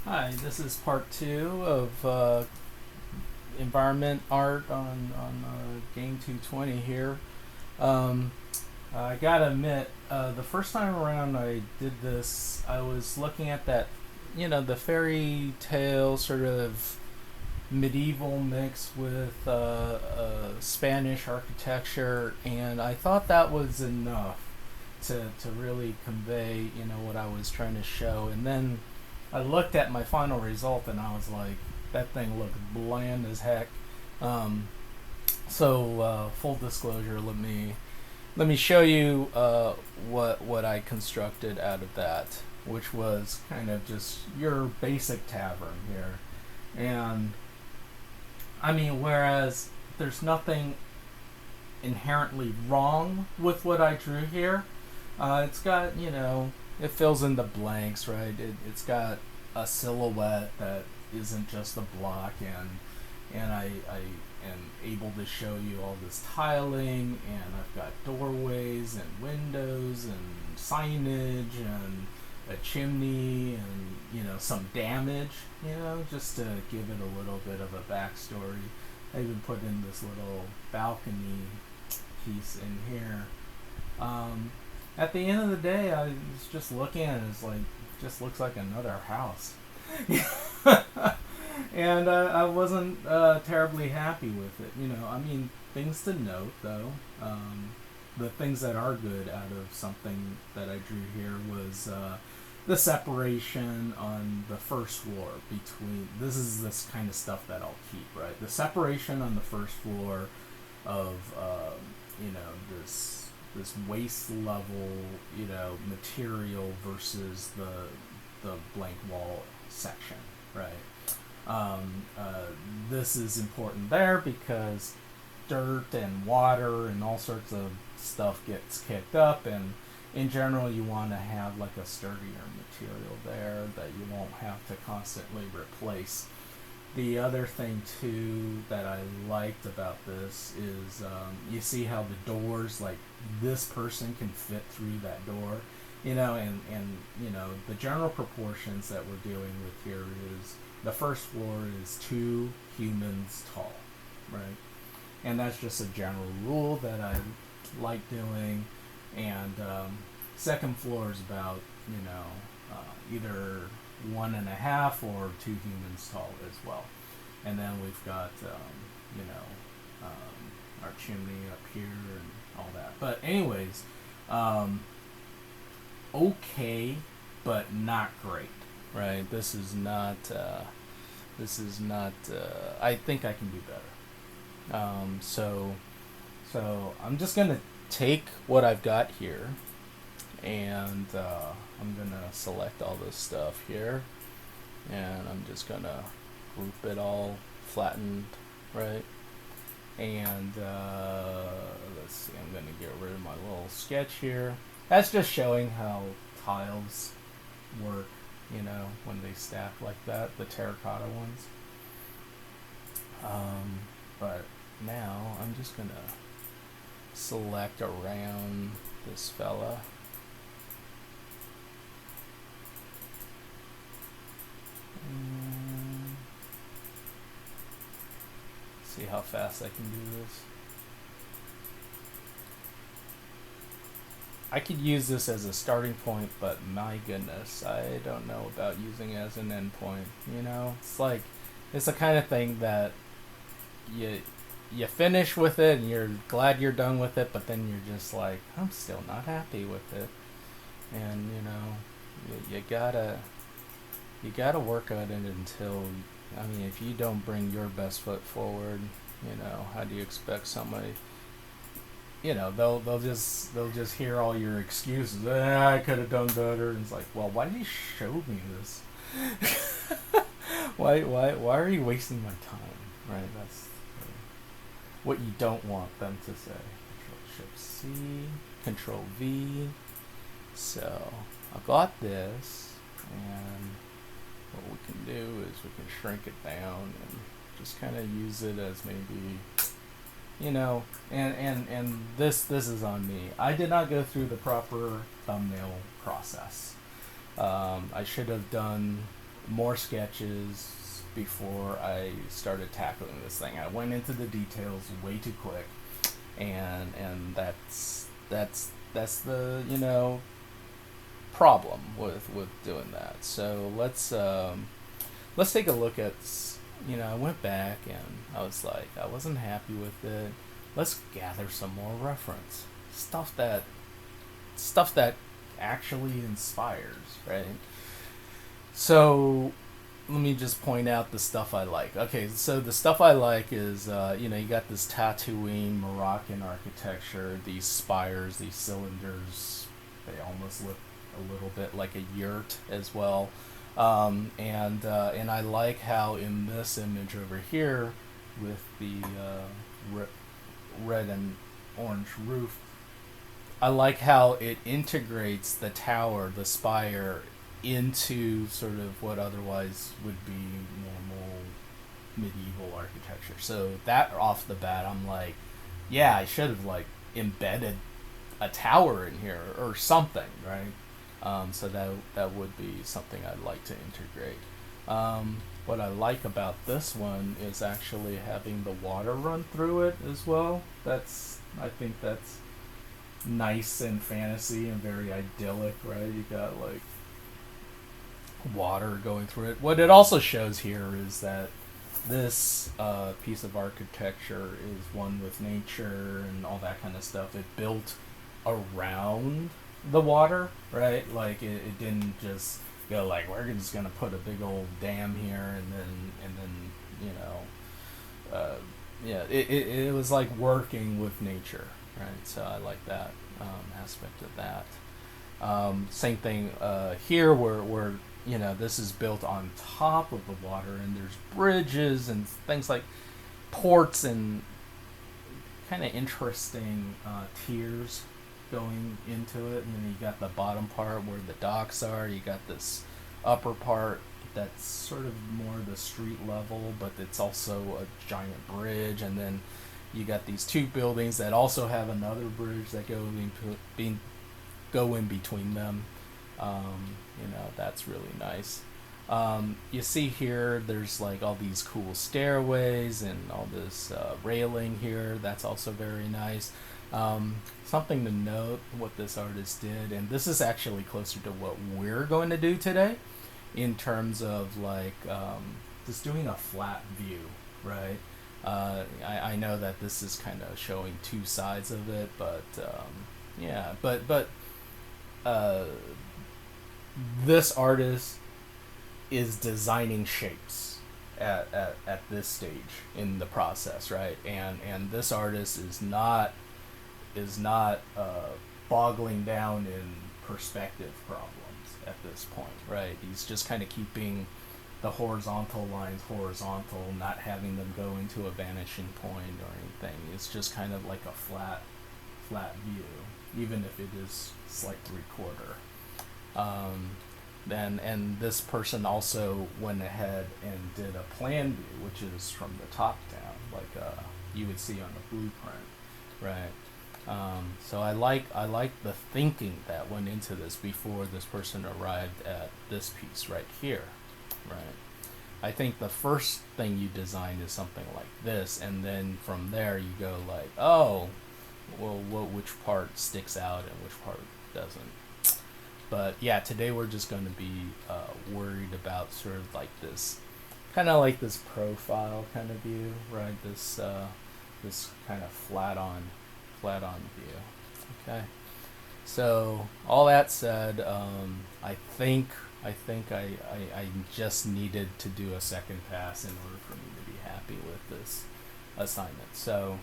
Hi, this is part two of environment art on game 220 here. Um, I gotta admit, the first time around I did this, I was looking at that, the fairy tale sort of medieval mix with Spanish architecture, and I thought that was enough to really convey, what I was trying to show. And then I looked at my final result and I was like, that thing looked bland as heck. Um, full disclosure, let me show you what I constructed out of that, which was kind of just your basic tavern here. And I mean, whereas there's nothing inherently wrong with what I drew here, it's got, it fills in the blanks, right? It's got a silhouette that isn't just a block, and I am able to show you all this tiling, and I've got doorways and windows and signage and a chimney and some damage, just to give it a little bit of a backstory. I even put in this little balcony piece in here. At the end of the day, I was just looking at it, it's like, it just looks like another house. And I wasn't terribly happy with it. I mean, things to note though. The things that are good out of something that I drew here was the separation on the first floor between. This is this kind of stuff that I'll keep, right? The separation on the first floor of this waist level material versus the blank wall section, right? This is important there because dirt and water and all sorts of stuff gets kicked up, and in general you want to have like a sturdier material there that you won't have to constantly replace. The other thing too that I liked about this is you see how the doors, like this person can fit through that door, and the general proportions that we're dealing with here is the first floor is 2 humans tall, right? And that's just a general rule that I like doing. And second floor is about either 1.5 or 2 humans tall as well. And then we've got our chimney up here and all that. But anyways, okay, but not great, right? This is not. I think I can do better. So I'm just gonna take what I've got here, and I'm gonna select all this stuff here, and I'm just gonna group it all flattened, right? And let's see, I'm gonna get rid of my little sketch here. That's just showing how tiles work, when they stack like that, the terracotta ones. But now I'm just gonna select around this fella. And see how fast I can do this. I could use this as a starting point, but my goodness, I don't know about using it as an end point. It's like, it's the kind of thing that you finish with it and you're glad you're done with it, but then you're just like, I'm still not happy with it. And you gotta work at it until, I mean, if you don't bring your best foot forward, how do you expect somebody, they'll just hear all your excuses. I could have done better. And it's like, well, why did you show me this? why are you wasting my time? Right? That's what you don't want them to say. Control Shift C, Control V. So I got this, and what we can do is we can shrink it down and just kind of use it as maybe, and this is on me. I did not go through the proper thumbnail process. I should have done more sketches before I started tackling this thing. I went into the details way too quick, and that's the problem with doing that. So let's take a look at. I went back and I was like, I wasn't happy with it. Let's gather some more reference stuff that actually inspires, right? So let me just point out the stuff I like. Okay, so the stuff I like is, you got this Tatooine Moroccan architecture, these spires, these cylinders. They almost look a little bit like a yurt as well. And I like how in this image over here, with the red and orange roof, I like how it integrates the tower, the spire, into sort of what otherwise would be normal medieval architecture. So that off the bat, I'm like, yeah, I should have like embedded a tower in here or something, right? So that would be something I'd like to integrate. What I like about this one is actually having the water run through it as well. I think that's nice and fantasy and very idyllic, right? You got like water going through it. What it also shows here is that this piece of architecture is one with nature and all that kind of stuff. It built around the water, right? Like it didn't just go like, we're just gonna put a big old dam here and then yeah, it was like working with nature, right? So I like that aspect of that. Same thing here, where this is built on top of the water, and there's bridges and things like ports and kind of interesting tiers going into it. You got the bottom part where the docks are. You got this upper part that's sort of more the street level, but it's also a giant bridge, and then you got these two buildings that also have another bridge that go in between them. That's really nice. You see here, there's like all these cool stairways and all this railing here. That's also very nice. Something to note what this artist did, and this is actually closer to what we're going to do today, in terms of like just doing a flat view, right? I know that this is kind of showing two sides of it, but yeah, but this artist is designing shapes at this stage in the process, right? And this artist is not boggling down in perspective problems at this point, right? He's just kind of keeping the horizontal lines horizontal, not having them go into a vanishing point or anything. It's just kind of like a flat view, even if it is slight three-quarter. And this person also went ahead and did a plan view, which is from the top down, like you would see on a blueprint, right? So I like the thinking that went into this before this person arrived at this piece right here, right? I think the first thing you design is something like this, and then from there you go like, oh, well, which part sticks out and which part doesn't. But yeah, today we're just going to be worried about sort of like this, kind of like this profile kind of view, right? This kind of flat on view. Okay. So all that said, I think I just needed to do a second pass in order for me to be happy with this assignment. So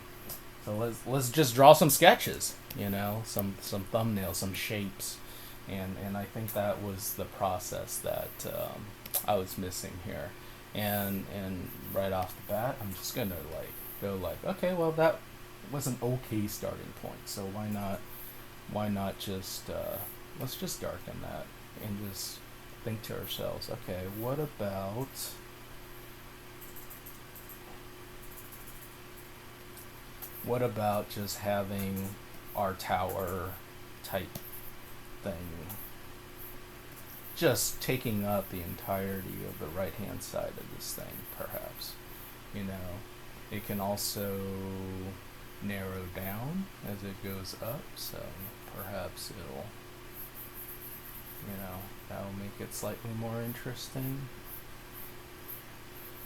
let's just draw some sketches, some thumbnails, some shapes. And I think that was the process that I was missing here. And right off the bat, I'm just gonna go okay, well, that was an okay starting point. So why not just let's just darken that and just think to ourselves, okay, what about just having our tower type thing just taking up the entirety of the right hand side of this thing, perhaps. You know, it can also narrow down as it goes up, so perhaps it'll, that'll make it slightly more interesting.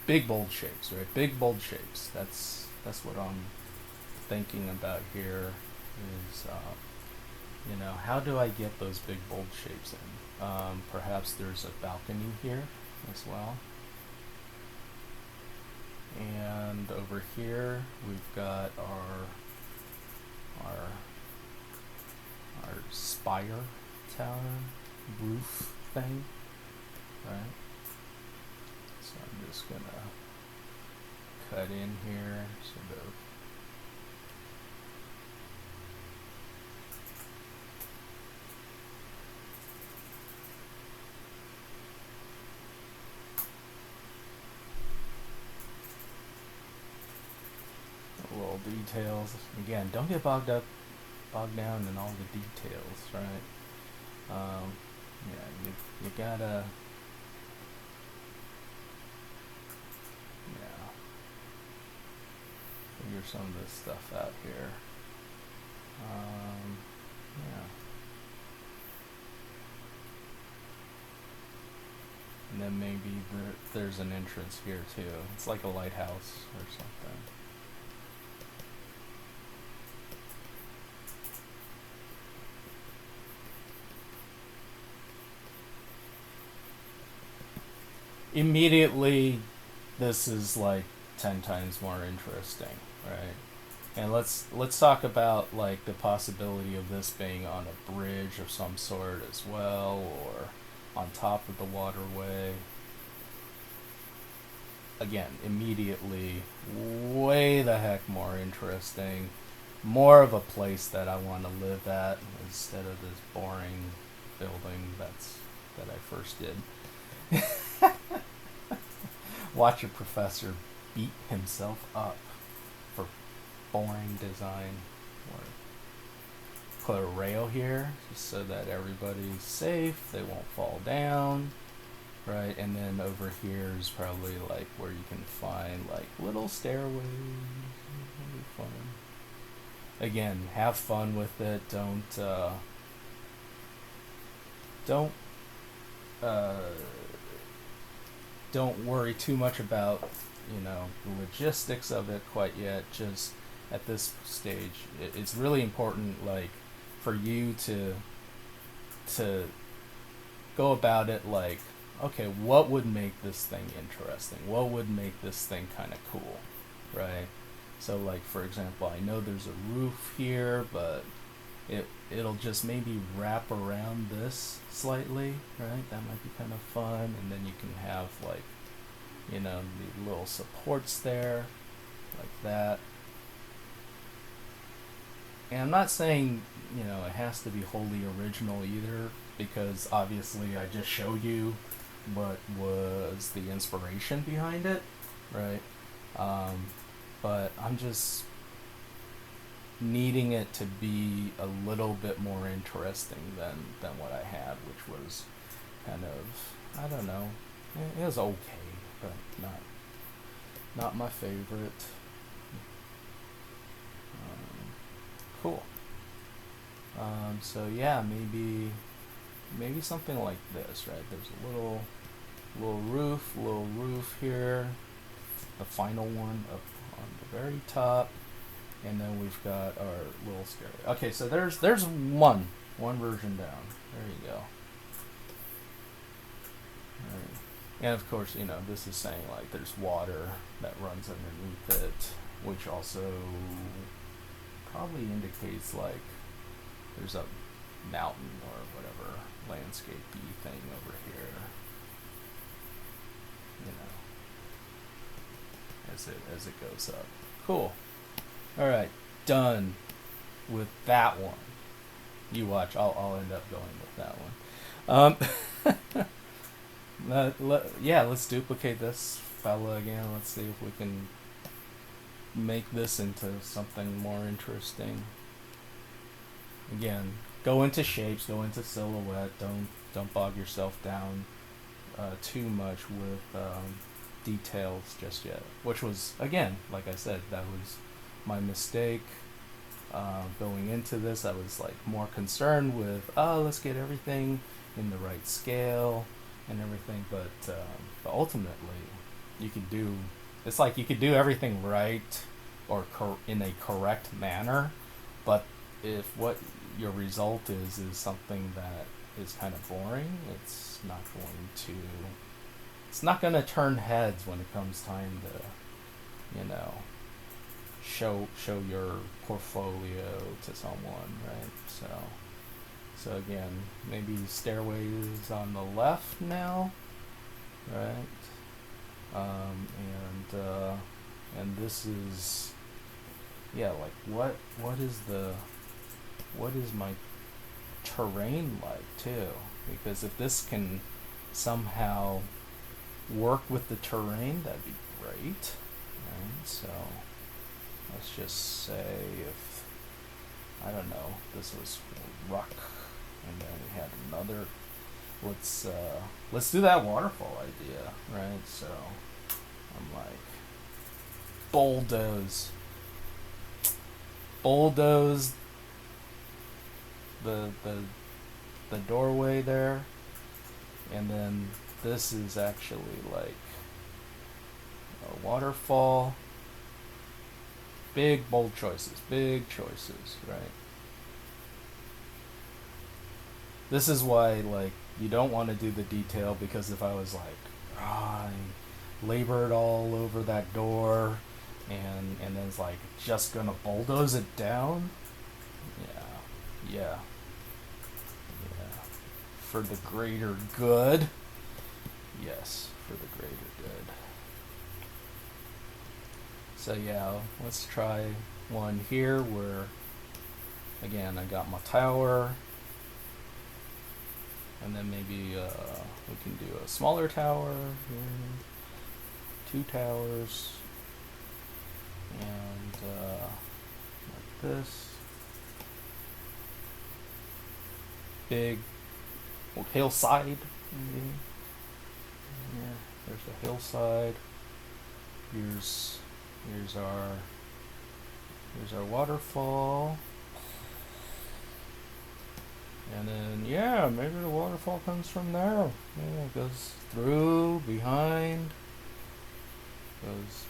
Big bold shapes, right? Big bold shapes. That's what I'm thinking about here. Is how do I get those big bold shapes in? Perhaps there's a balcony here as well. And over here we've got our spire tower roof thing, right? So I'm just gonna cut in here, sort of. Little details. Again, don't get bogged down in all the details, right? You gotta, figure some of this stuff out here. And then maybe there's an entrance here too. It's like a lighthouse or something. Immediately, this is like 10 times more interesting, right? And let's talk about like the possibility of this being on a bridge of some sort as well, or on top of the waterway. Again, immediately, way the heck more interesting. More of a place that I want to live at instead of this boring building that I first did. Watch a professor beat himself up for boring design work. Put a rail here just so that everybody's safe, they won't fall down, right? And then over here is probably like where you can find like little stairways. Really fun. Again, have fun with it. Don't worry too much about the logistics of it quite yet. Just at this stage, it's really important, like, for you to go about it like, okay, what would make this thing interesting? What would make this thing kind of cool, right? So, like, for example, I know there's a roof here, but it'll just maybe wrap around this slightly, right? That might be kind of fun. And then you can have, like, the little supports there, like that. And I'm not saying, it has to be wholly original either, because obviously I just showed you what was the inspiration behind it, right? But I'm just needing it to be a little bit more interesting than what I had, which was kind of, I don't know, it was okay, but not my favorite. Cool. So yeah, maybe something like this, right? There's a little roof here, the final one up on the very top. And then we've got our little stairway. Okay, so there's one version down. There you go. Right. And of course, this is saying like there's water that runs underneath it, which also probably indicates like there's a mountain or whatever landscape-y thing over here. As it goes up. Cool. Alright, done with that one. You watch, I'll end up going with that one. Yeah, let's duplicate this fella again. Let's see if we can make this into something more interesting. Again, go into shapes, go into silhouette. don't bog yourself down too much with details just yet. Which was, again, like I said, that was my mistake. Going into this, I was like more concerned with, oh, let's get everything in the right scale and everything. But ultimately, you can do. It's like you could do everything right or in a correct manner, but if what your result is something that is kind of boring, it's not going to turn heads when it comes time to, you know, show your portfolio to someone, right? So again, maybe stairways on the left now, right? And this is, yeah, like what is my terrain like too? Because if this can somehow work with the terrain, that'd be great, right? So let's just say if, I don't know, this was rock, and then we had another. Let's do that waterfall idea, right? So I'm like, bulldoze the doorway there, and then this is actually like a waterfall. Big bold choices, right? This is why, like, you don't want to do the detail, because if I was like, I labored all over that door, and then it's like just gonna bulldoze it down. Yeah. For the greater good. Yes, for the greater good. So yeah, let's try one here where, again, I got my tower, and then maybe we can do a smaller tower here, 2 towers, and like this. Big hillside, maybe. Yeah, there's a hillside. Here's our waterfall. And then, yeah, maybe the waterfall comes from there. Yeah, it goes through, goes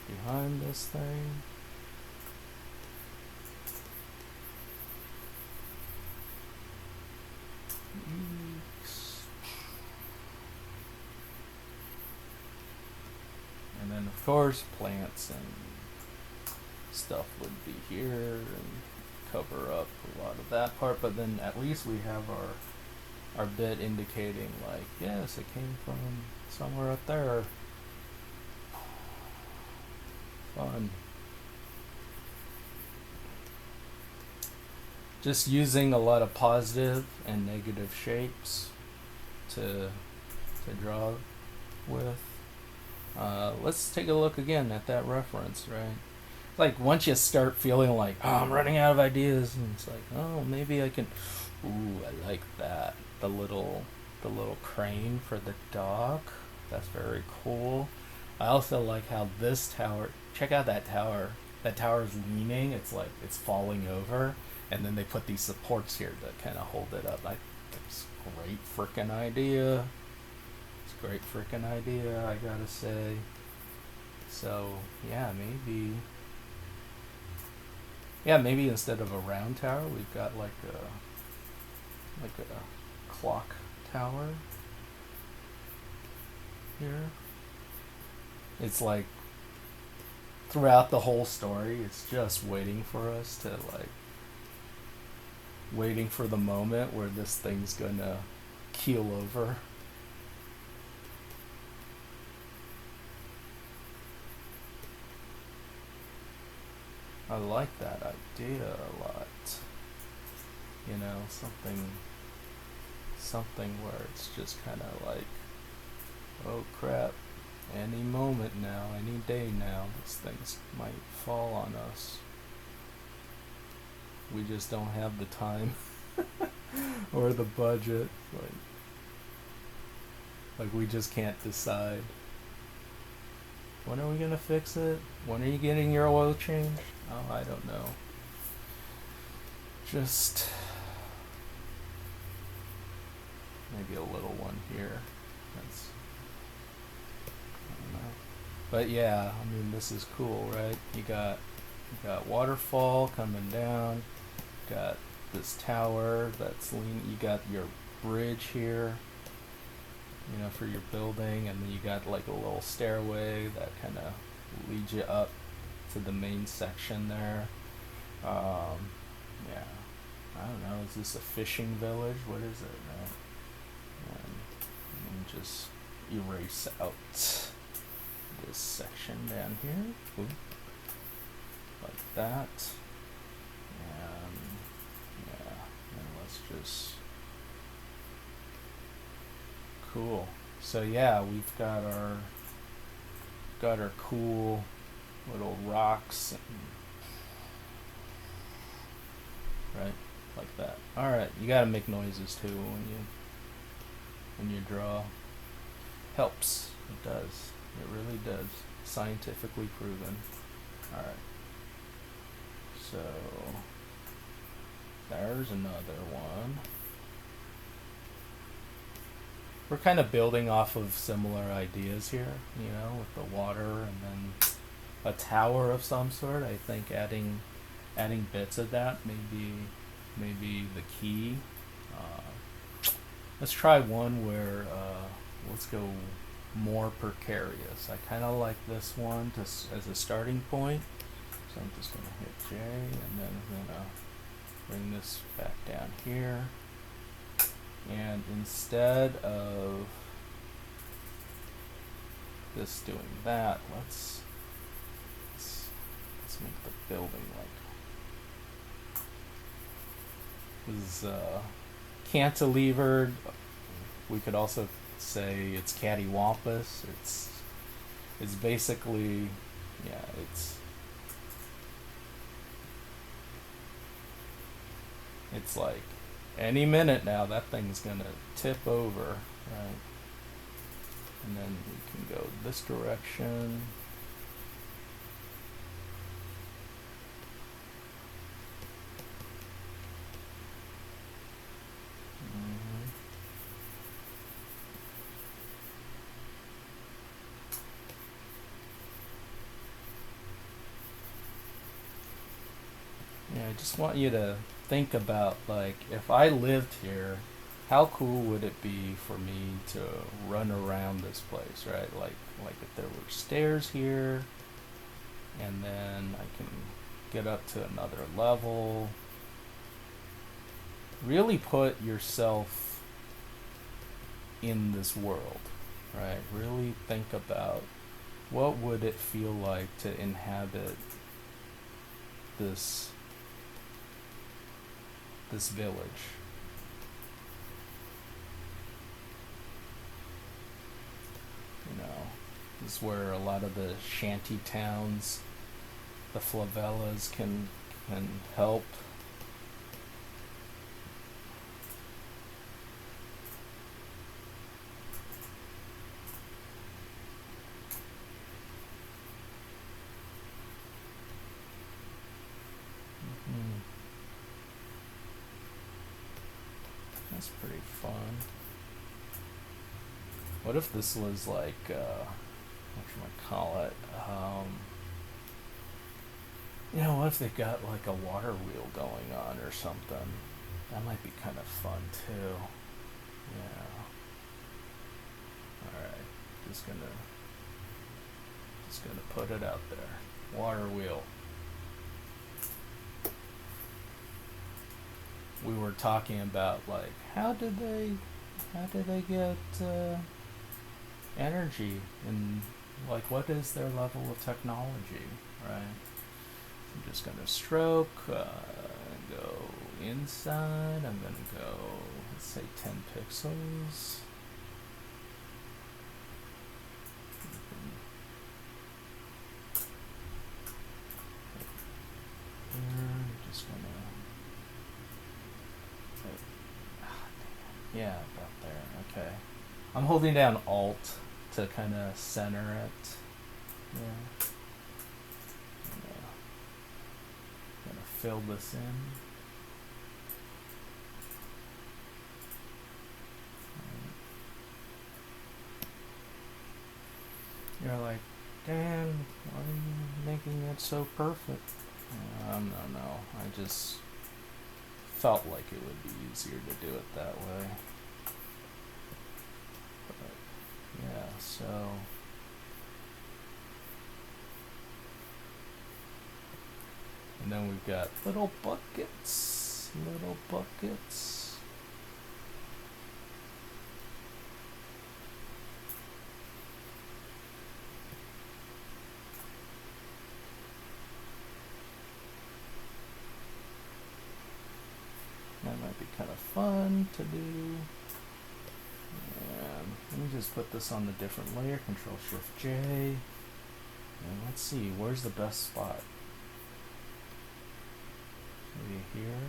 behind this thing. And then, of course, plants and stuff would be here and cover up a lot of that part, but then at least we have our bit indicating, like, yes, it came from somewhere up there. Fun. Just using a lot of positive and negative shapes to draw with. Let's take a look again at that reference, right? Like, once you start feeling like, oh, I'm running out of ideas, and it's like, oh, maybe I can. Ooh, I like that. The little crane for the dock. That's very cool. I also like how this tower. Check out that tower. That tower's leaning. It's like it's falling over, and then they put these supports here to kind of hold it up. It's a great freaking idea. Great freaking idea, I gotta say. So yeah, maybe instead of a round tower, we've got like a clock tower here. It's like throughout the whole story, it's just waiting for us to, like, waiting for the moment where this thing's gonna keel over. I like that idea a lot. You know, something where it's just kind of like, oh crap, any moment now, any day now, this thing might fall on us. We just don't have the time or the budget. Like, Like we just can't decide. When are we gonna fix it? When are you getting your oil change? Oh, I don't know. Just maybe a little one here. That's, I don't know. But yeah, I mean this is cool, right? You got waterfall coming down. You got this tower that's lean. You got your bridge here, you know, for your building, and then you got like a little stairway that kind of leads you up to the main section there. Yeah, I don't know. Is this a fishing village? What is it? Right? And just erase out this section down here. Ooh. Like that. And yeah, and let's just cool. So yeah, we've got our cool little rocks and, right, like that. All right, you gotta make noises too when you draw. Helps. It does. It really does. Scientifically proven. All right. So there's another one. We're kind of building off of similar ideas here, you know, with the water and then a tower of some sort. I think adding bits of that may be the key. Let's try one where let's go more precarious. I kind of like this one as a starting point. So I'm just going to hit J, and then I'm going to bring this back down here. And instead of this doing that, let's make the building like this is cantilevered. We could also say it's cattywampus. It's basically, yeah, it's like any minute now that thing's gonna tip over, right? And then we can go this direction. Yeah, I just want you to think about, like, if I lived here, how cool would it be for me to run around this place, right? Like if there were stairs here, and then I can get up to another level. Really put yourself in this world, right? Really think about what would it feel like to inhabit this village. You know, this is where a lot of the shanty towns, the favelas can help. That's pretty fun. What if this was like, whatchamacallit, you know, what if they got like a water wheel going on or something? That might be kind of fun too. Yeah. Alright, just gonna put it out there. Water wheel. We were talking about, like, how did they get energy, and like what is their level of technology, right? I'm just gonna stroke, go inside. I'm gonna go, let's say 10 pixels. Here, I'm just gonna. Yeah, about there. Okay. I'm holding down Alt to kind of center it. Yeah. Gonna fill this in. You're like, Dan, why are you making it so perfect? No. I just felt like it would be easier to do it that way. But, yeah, so. And then we've got little buckets. Little buckets. That might be kind of fun to do. And let me just put this on the different layer. Control Shift J. And let's see, where's the best spot? Maybe here.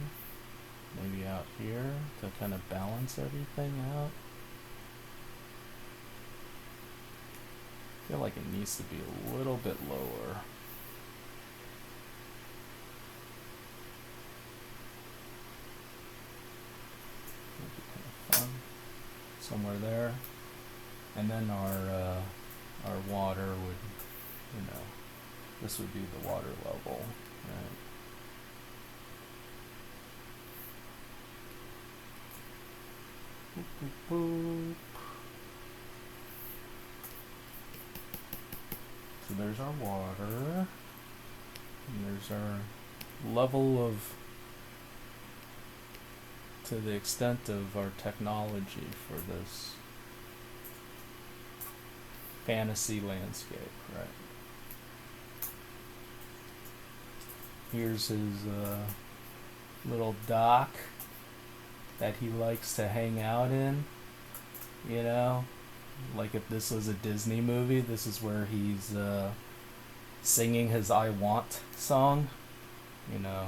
Maybe out here to kind of balance everything out. I feel like it needs to be a little bit lower. That'd be kind of fun. Somewhere there. And then our water would, this would be the water level, right? Boop, boop, boop. So there's our water, and there's our level of, to the extent of our technology for this fantasy landscape, right? Here's his little dock that he likes to hang out in, like if this was a Disney movie, this is where he's singing his I Want song, I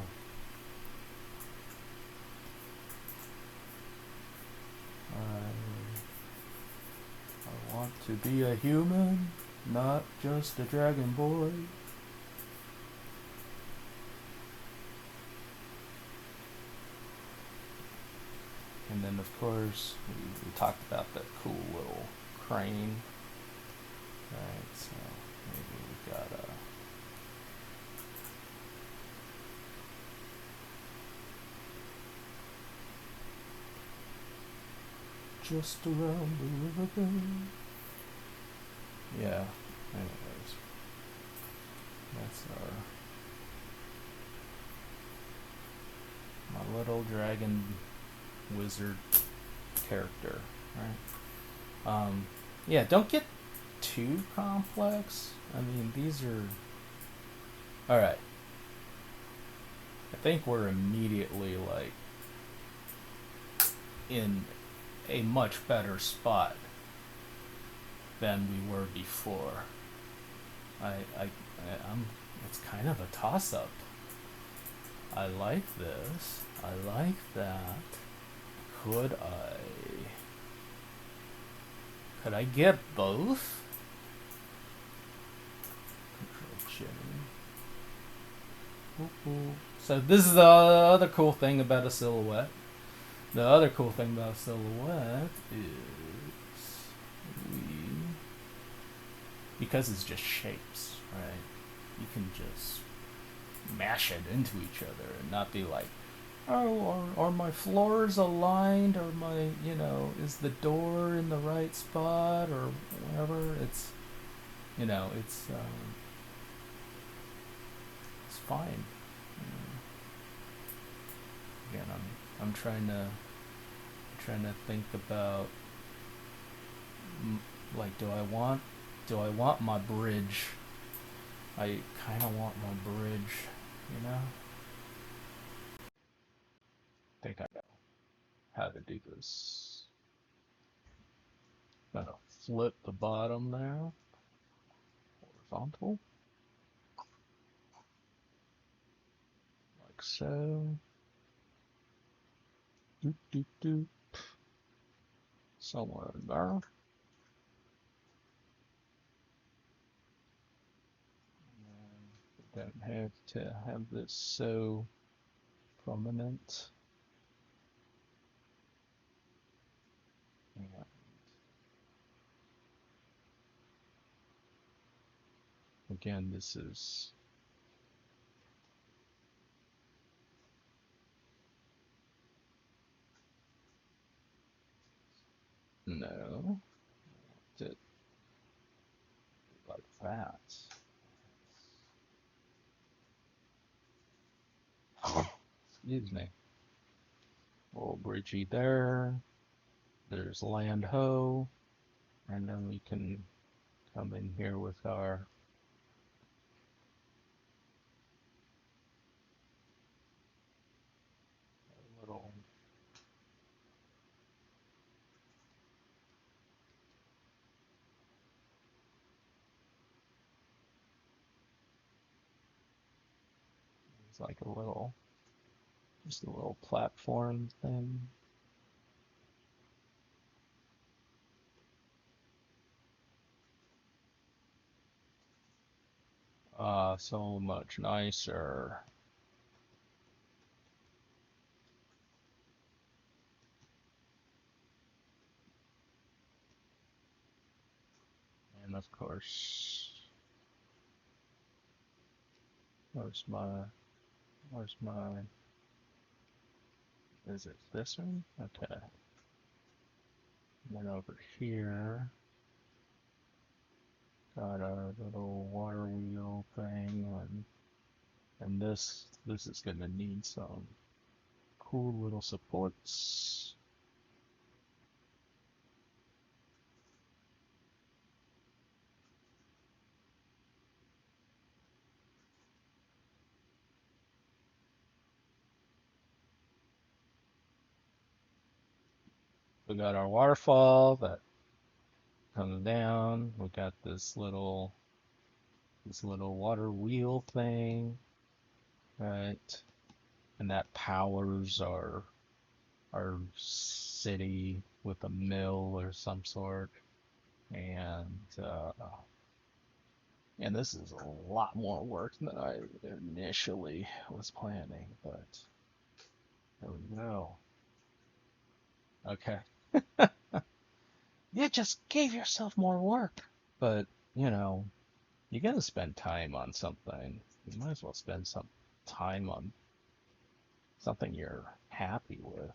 want to be a human, not just a dragon boy. And then, of course, we talked about that cool little crane. Right, so maybe we got a. Just around the river bend. Yeah, anyways. That's my little dragon wizard character, right? Yeah, don't get too complex. I mean, these are. Alright. I think we're immediately, like, in a much better spot than we were before. It's kind of a toss-up. I like this. I like that. Could I get both? Control J. So this is the other cool thing about a silhouette. The other cool thing about a silhouette is because it's just shapes, right? You can just mash it into each other and not be like, oh, are my floors aligned, or is the door in the right spot, or whatever. It's fine. Again, I'm trying to think about, like, do I want my bridge? I kind of want my bridge, I think I know how to do this. I'm gonna flip the bottom there, horizontal, like so. Doop, doop, doop. Somewhere in there. Don't have to have this so prominent. And again, this is no, to like that. Excuse me. A little bridgey there. There's land ho, and then we can come in here with our little. It's like a little, just a little platform thing. So much nicer. And of course, where's my, where's my, is it this one? Okay. And then over here, got a little water wheel thing, and this is gonna need some cool little supports. We got our waterfall that comes down. We got this little water wheel thing, right? And that powers our city with a mill or some sort. And and this is a lot more work than I initially was planning, but there we go. Okay. You just gave yourself more work. But, you know, you gotta spend time on something. You might as well spend some time on something you're happy with.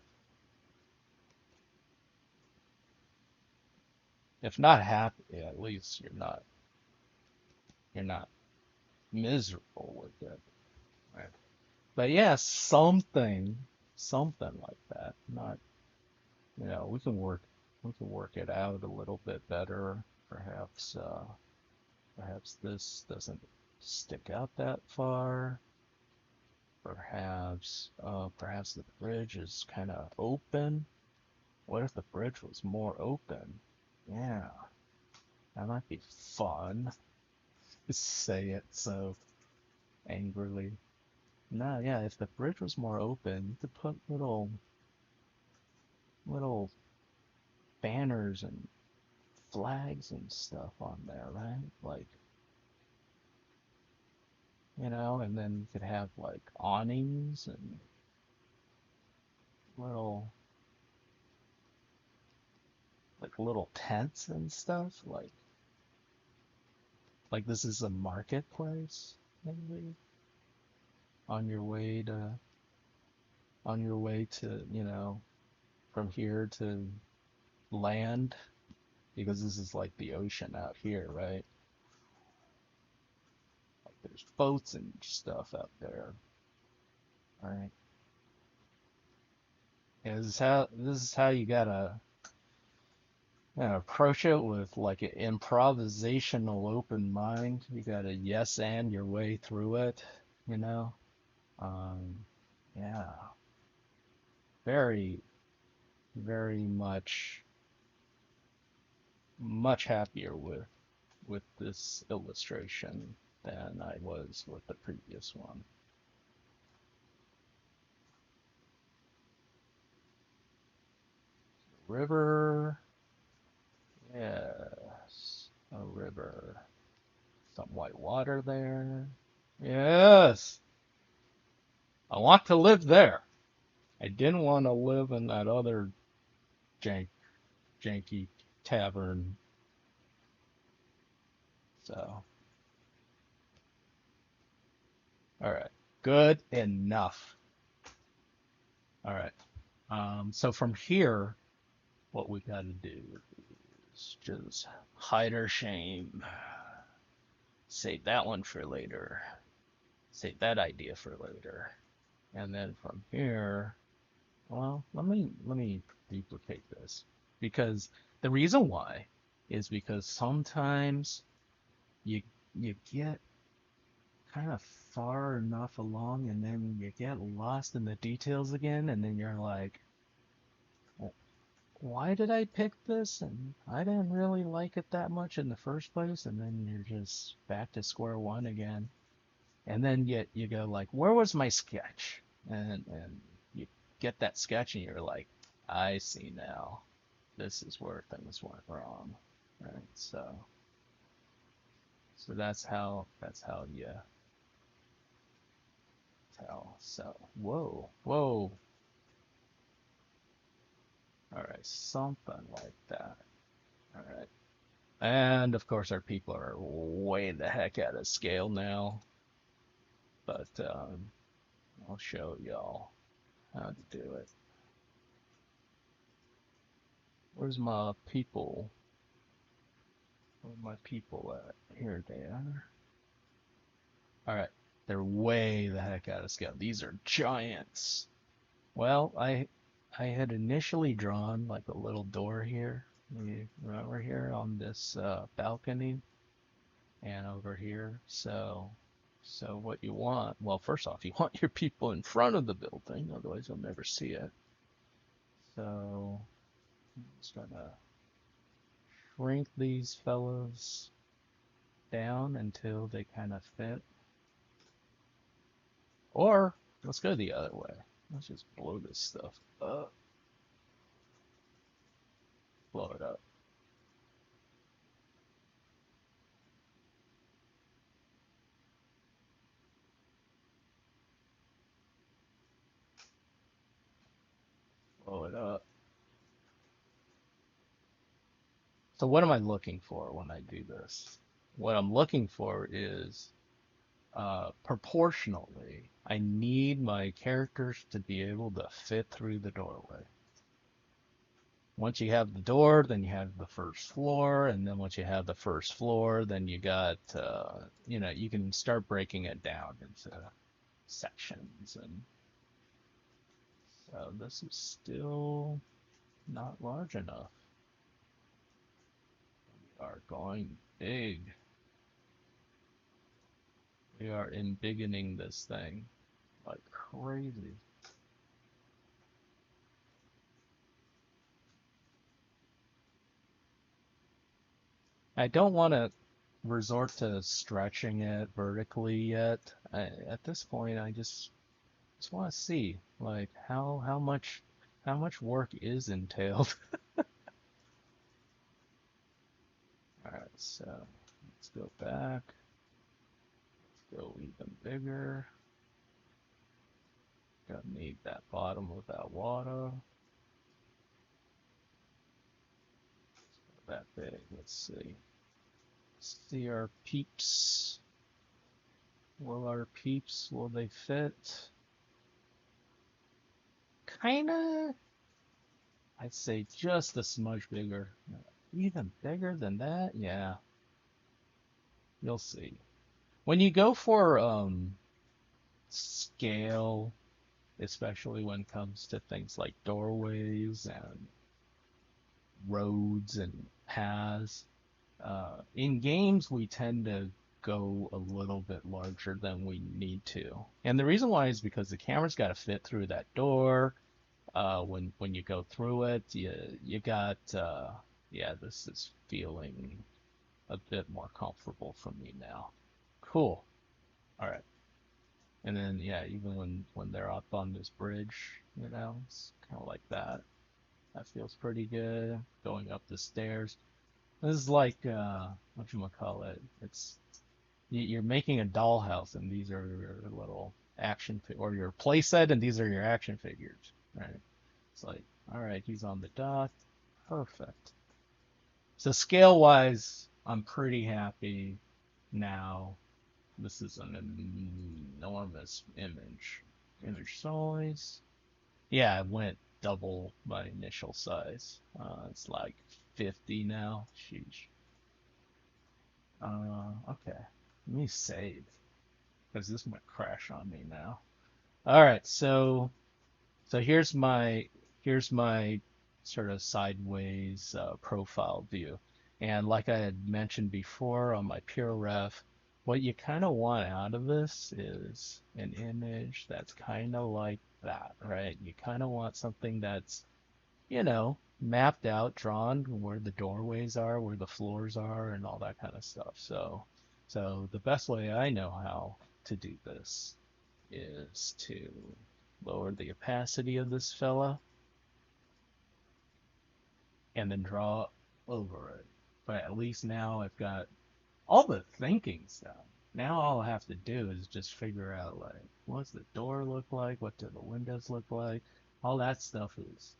If not happy, at least you're not miserable with it. Right. But yeah, something like that. Not, we can work it out a little bit better. Perhaps this doesn't stick out that far. Perhaps the bridge is kind of open. What if the bridge was more open? Yeah, that might be fun. Say it so angrily. No, yeah, if the bridge was more open, you could put little banners and flags and stuff on there, right? Like, and then you could have like awnings and little little tents and stuff. Like this is a marketplace, maybe on your way to from here to land, because this is like the ocean out here, right? Like there's boats and stuff out there, right? Yeah, this is how you gotta approach it, with like an improvisational open mind. You gotta yes and your way through it, you know? Um, yeah, very, very much happier with this illustration than I was with the previous one. River, yes, a river. Some white water there. Yes, I want to live there. I didn't want to live in that other jank, janky tavern. So, all right, good enough. All right. So from here, what we got to do is just hide our shame. Save that one for later. Save that idea for later. And then from here, well, let me duplicate this because the reason why is because sometimes you you get kind of far enough along and then you get lost in the details again and then you're like, why did I pick this? And I didn't really like it that much in the first place. And then you're just back to square one again. And then you go like, where was my sketch? And you get that sketch and you're like, I see now. This is where things went wrong. Right? So that's how you tell. So whoa. All right, something like that. All right. And of course, our people are way the heck out of scale now, but I'll show y'all how to do it. Where's my people? Where my people at? Here they are. All right, they're way the heck out of scale. These are giants. Well, I had initially drawn like a little door here. You remember here on this balcony and over here. So what you want, well, first off, you want your people in front of the building, otherwise you'll never see it. So I'm just gonna shrink these fellows down until they kind of fit. Or let's go the other way. Let's just blow this stuff up. Blow it up. Blow it up. So what am I looking for when I do this? What I'm looking for is proportionally, I need my characters to be able to fit through the doorway. Once you have the door, then you have the first floor, and then once you have the first floor, then you got, you can start breaking it down into sections. And so this is still not large enough. We are going big. We are embiggening this thing like crazy. I don't want to resort to stretching it vertically yet. At this point, I just want to see like how much work is entailed. All right, so let's go back. Let's go even bigger. Gonna need that bottom of that water. That big. Let's see. See our peeps. Will they fit? Kinda. I'd say just a smudge bigger. Even bigger than that? Yeah, you'll see. When you go for scale, especially when it comes to things like doorways and roads and paths, in games we tend to go a little bit larger than we need to. And the reason why is because the camera's got to fit through that door. When you go through it, you got yeah, this is feeling a bit more comfortable for me now. Cool. All right. And then yeah, even when they're up on this bridge, it's kind of like that. That feels pretty good. Going up the stairs. This is like what you call it. It's you're making a dollhouse, and these are your little or your playset, and these are your action figures, right? It's like, all right, he's on the dot. Perfect. So scale wise, I'm pretty happy now. This is an enormous image. Image size. Yeah, I went double my initial size. It's like 50 now. Sheesh. Okay. Let me save because this might crash on me now. All right, so here's my sort of sideways profile view. And like I had mentioned before on my pure ref, what you kind of want out of this is an image that's kind of like that, right? You kind of want something that's, mapped out, drawn where the doorways are, where the floors are, and all that kind of stuff. So the best way I know how to do this is to lower the opacity of this fella and then draw over it. But at least now I've got all the thinking's done. Now all I have to do is just figure out like what's the door look like, what do the windows look like. All that stuff is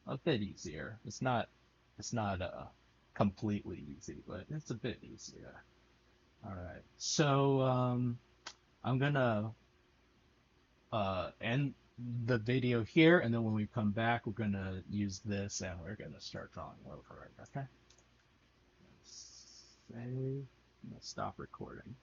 a bit easier. It's not completely easy, but it's a bit easier. All right. So I'm gonna end the video here, and then when we come back, we're gonna use this and we're gonna start drawing over it. Okay. Save. Stop recording.